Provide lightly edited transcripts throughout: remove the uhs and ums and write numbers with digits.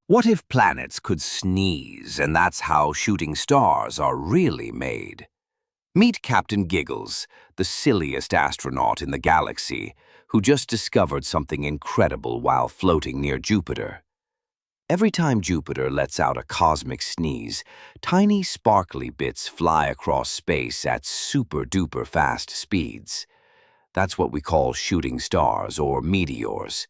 What if planets could sneeze, and that's how shooting stars are really made? Meet Captain Giggles, the silliest astronaut in the galaxy, who just discovered something incredible while floating near Jupiter. Every time Jupiter lets out a cosmic sneeze, tiny sparkly bits fly across space at super-duper fast speeds. That's what we call shooting stars or meteors.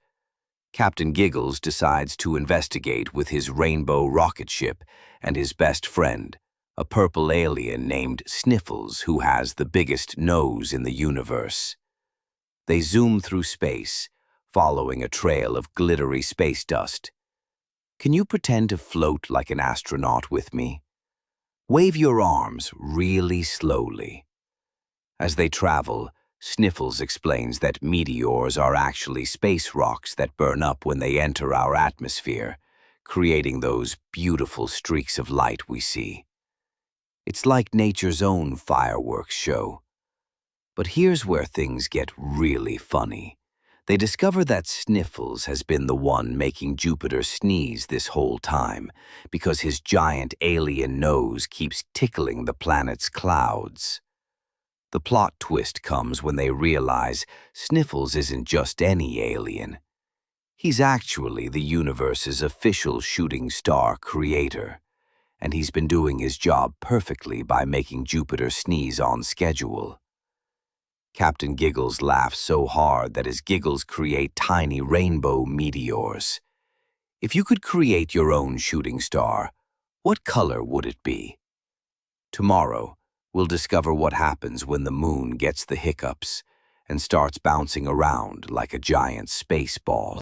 Captain Giggles decides to investigate with his rainbow rocket ship and his best friend, a purple alien named Sniffles who has the biggest nose in the universe. They zoom through space, following a trail of glittery space dust. Can you pretend to float like an astronaut with me? Wave your arms really slowly. As they travel, Sniffles explains that meteors are actually space rocks that burn up when they enter our atmosphere, creating those beautiful streaks of light we see. It's like nature's own fireworks show. But here's where things get really funny. They discover that Sniffles has been the one making Jupiter sneeze this whole time because his giant alien nose keeps tickling the planet's clouds. The plot twist comes when they realize Sniffles isn't just any alien. He's actually the universe's official shooting star creator, and he's been doing his job perfectly by making Jupiter sneeze on schedule. Captain Giggles laughs so hard that his giggles create tiny rainbow meteors. If you could create your own shooting star, what color would it be? Tomorrow, we'll discover what happens when the moon gets the hiccups and starts bouncing around like a giant space ball.